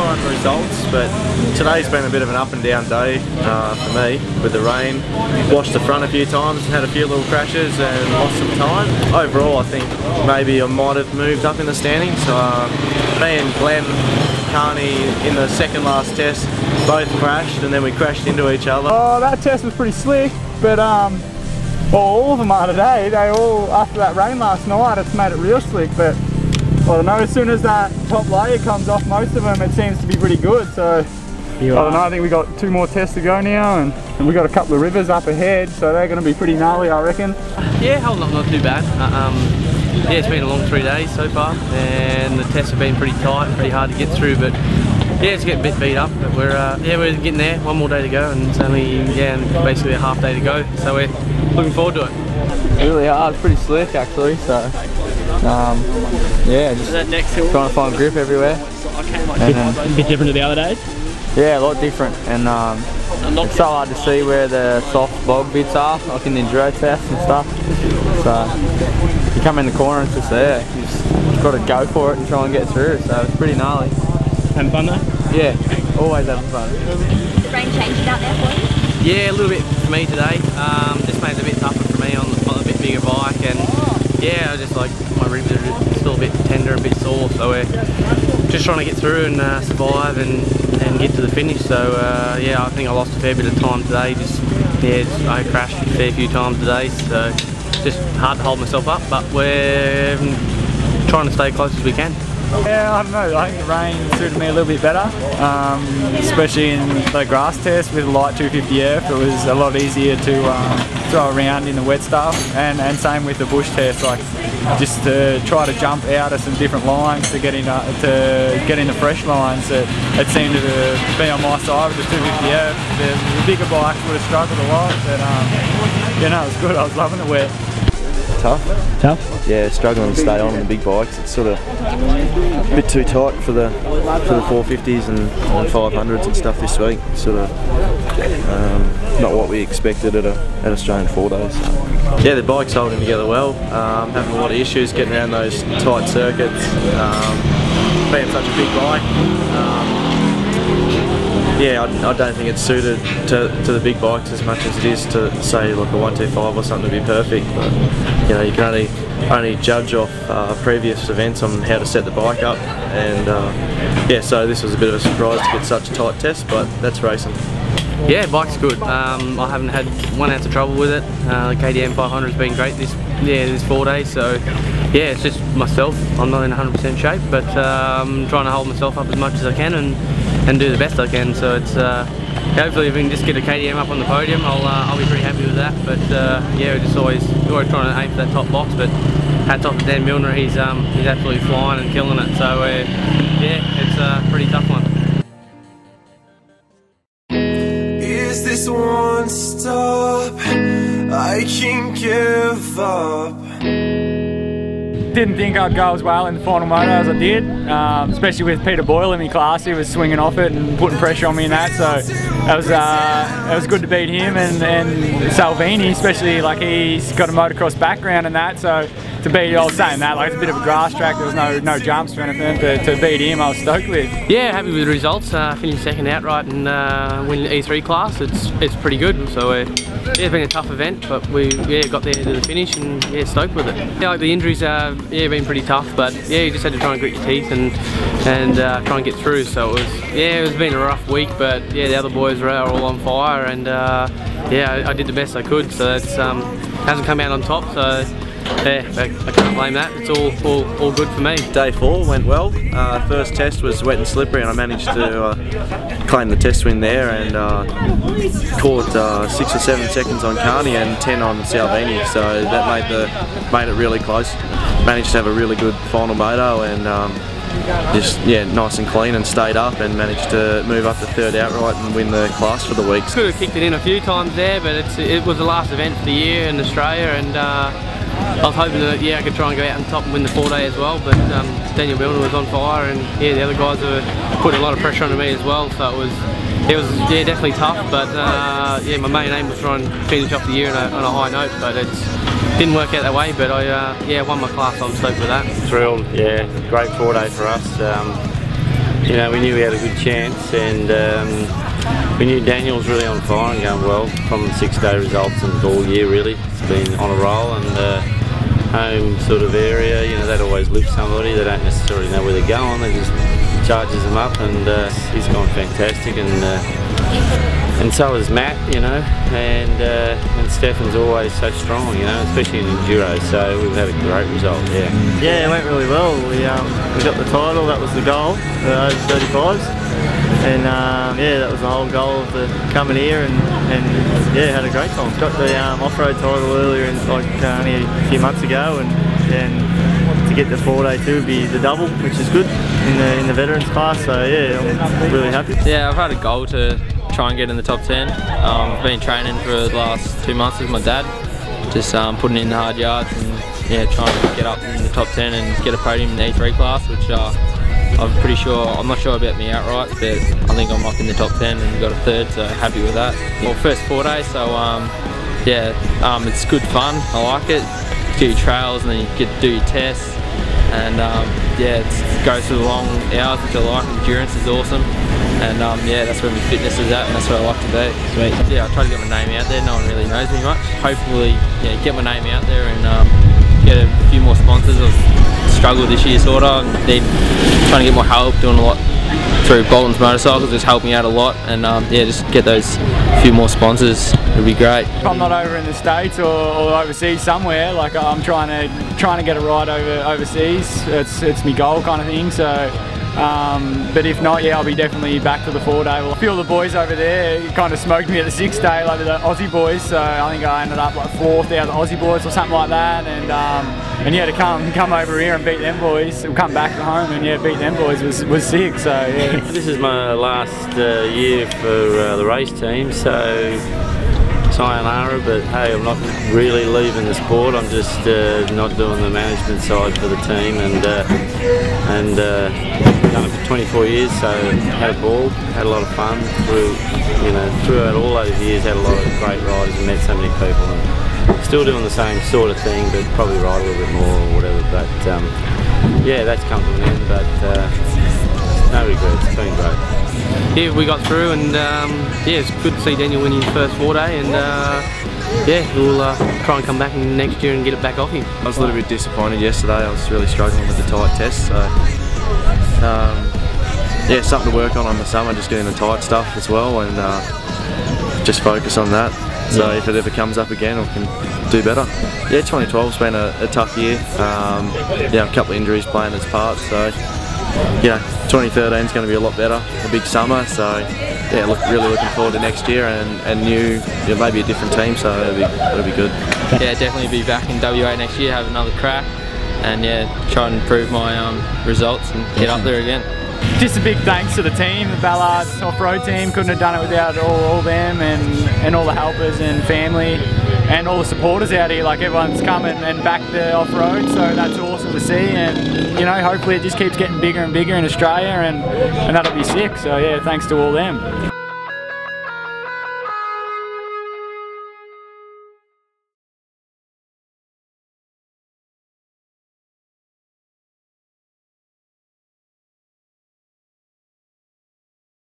on results, but today's been a bit of an up and down day for me with the rain. Washed the front a few times and had a few little crashes and lost some time. Overall, I think maybe I might have moved up in the standings. Me and Glenn Carney in the second last test both crashed, and then we crashed into each other. Oh, that test was pretty slick, but well, all of them are today. They all, after that rain last night, it's made it real slick. But I don't know, as soon as that top layer comes off most of them, it seems to be pretty good. So I don't know, I think we got 2 more tests to go now, and we got a couple of rivers up ahead, so they're going to be pretty gnarly, I reckon. Yeah, holding up not too bad. Yeah, it's been a long 3 days so far, and the tests have been pretty tight and pretty hard to get through, but yeah, it's getting a bit beat up, but we're getting there. 1 more day to go, and it's only basically a half day to go, so we're looking forward to it. Really hard, pretty slick actually, so yeah, just trying to find grip everywhere. A bit different to the other days? Yeah, a lot different, and it's so hard to see where the soft bog bits are, like in the enduro test and stuff. So you come in the corner and it's just there. You just got to go for it and try and get through. So it's pretty gnarly. Having fun though? Yeah, always having fun. Did the rain change it out there for you? Yeah, a little bit for me today. Just made it a bit tougher for me on a bit bigger bike, and yeah, I just like my ribs are still a bit tender and a bit sore, so we're just trying to get through and survive and get to the finish. So yeah, I think I lost a fair bit of time today. I crashed a fair few times today, so just hard to hold myself up, but we're trying to stay close as we can. Yeah, I don't know, I think the rain suited me a little bit better, especially in the grass test with a light 250F. It was a lot easier to throw around in the wet stuff, and same with the bush test, like just to try to jump out of some different lines to get in the fresh lines. It seemed to be on my side with the 250F. The bigger bikes would have struggled a lot, but you know, it was good. I was loving the wet. Tough? Tough? Yeah, struggling to stay on the big bikes. It's sort of a bit too tight for the 450s and 500s and stuff this week. Sort of not what we expected at Australian 4 days. Yeah, the bike's holding together well. Having a lot of issues getting around those tight circuits. Being such a big bike. Yeah, I don't think it's suited to the big bikes as much as it is to say like a 125 or something to be perfect. But you know, you can only judge off previous events on how to set the bike up, and yeah, so this was a bit of a surprise to get such a tight test, but that's racing. Yeah, bike's good. I haven't had 1 ounce of trouble with it. The KTM 500 has been great this 4 days, so yeah, it's just myself. I'm not in 100% shape, but I'm trying to hold myself up as much as I can and do the best I can. So it's hopefully if we can just get a KTM up on the podium, I'll be pretty happy with that. But yeah, we're just always trying to aim for that top box. But hats off to Dan Milner, he's absolutely flying and killing it. So yeah, it's a pretty tough one. Is this one stop? I can give up. Didn't think I'd go as well in the final moto as I did, especially with Peter Boyle in my class. He was swinging off it and putting pressure on me in that, so it was good to beat him, and Salvini, especially, like he's got a motocross background and that, so to beat, I was saying that, like it's a bit of a grass track, there was no jumps or anything, but to beat him I was stoked with. Yeah, happy with the results, finished second outright and win the E3 class. It's pretty good, so yeah, it's been a tough event, but we got there to the finish and yeah, stoked with it. Yeah, like the injuries been pretty tough, but yeah, you just had to try and grit your teeth and try and get through. So it's been a rough week, but yeah, the other boys were all on fire, and yeah, I did the best I could. So it's hasn't come out on top, so yeah, I can't blame that. It's all good for me. Day 4 went well. First test was wet and slippery, and I managed to claim the test win there, and caught 6 or 7 seconds on Carney and 10 on Salvini. So that made it really close. Managed to have a really good final moto, and just nice and clean, and stayed up and managed to move up to 3rd outright and win the class for the week. Could have kicked it in a few times there, but it was the last event for the year in Australia, and I was hoping that I could try and go out on top and win the 4 day as well, but Daniel Milner was on fire, and yeah, the other guys were putting a lot of pressure on me as well, so it was definitely tough, but yeah, my main aim was trying to finish off the year on a high note, but it didn't work out that way. But I won my class, so I'm stoked with that. Thrilled, yeah, great 4 day for us. you know, we knew we had a good chance, and we knew Daniel was really on fire and going well from the 6-day results and all year really. It's been on a roll, and home sort of area, you know, that always lifts somebody. They don't necessarily know where they're going, they just charges them up, and he's gone fantastic, and so is Matt, you know, and Stefan's always so strong, you know, especially in Enduro, so we've had a great result, yeah. Yeah, it went really well. We got the title, that was the goal, the over 35s, and yeah, that was the whole goal of the coming here, and yeah, had a great time. Got the off-road title earlier, like only a few months ago, and to get the 4-day too would be the double, which is good in the veterans class, so yeah, I'm really happy. Yeah, I've had a goal to try and get in the top 10. I've been training for the last 2 months with my dad, just putting in the hard yards and yeah, trying to get up in the top 10 and get a podium in the E3 class, which I'm pretty sure, I'm not sure about me outright, but I think I'm up in the top 10 and got a 3rd, so happy with that. Well, first 4 days, so yeah, it's good fun, I like it. You do your trails and then you get to do your tests, and yeah, it goes through the long hours, which I like. Endurance is awesome, and yeah, that's where my fitness is at, and that's where I like to be. Sweet. Yeah, I try to get my name out there. No one really knows me much. Hopefully, yeah, get my name out there and get a few more sponsors. I've struggled this year, sort of. Trying to get more help, doing a lot through Bolton's Motorcycles, just helped me out a lot, and yeah, just get those few more sponsors. It'd be great. If I'm not over in the States or overseas somewhere, like I'm trying to get a ride overseas. It's my goal kind of thing. So, but if not, yeah, I'll be definitely back to the 4-day. Well, a few of the boys over there kind of smoked me at the 6-day, like the Aussie boys. So I think I ended up like 4th out of the Aussie boys or something like that. And yeah, to come over here and beat them boys, come back to home and yeah, beat them boys was sick. So yeah. This is my last year for the race team, so sayonara, but hey, I'm not really leaving the sport. I'm just not doing the management side for the team, and done it for 24 years, so had a ball, had a lot of fun throughout all those years. Had a lot of great riders and met so many people, and still doing the same sort of thing, but probably ride a little bit more or whatever. But yeah, that's come to an end, but no regrets. It's been great. Yeah, we got through, and yeah, it's good to see Daniel winning his first 4-day, and yeah, we'll try and come back next year and get it back off him. I was a little bit disappointed yesterday. I was really struggling with the tight test, so yeah, something to work on the summer, just getting the tight stuff as well, and just focus on that. So if it ever comes up again, I can do better. Yeah, 2012's been a tough year. Yeah, a couple of injuries playing its part, so yeah, 2013 is going to be a lot better, a big summer, so yeah, really looking forward to next year and new, maybe a different team, so it'll be good. Yeah, definitely be back in WA next year, have another crack, and yeah, try and improve my results and get up there again. Just a big thanks to the team, the Ballards off-road team. Couldn't have done it without all them and all the helpers and family and all the supporters out here. Like, everyone's come and backed the off-road, so that's awesome to see. And you know, hopefully it just keeps getting bigger and bigger in Australia, and that'll be sick. So yeah, thanks to all them.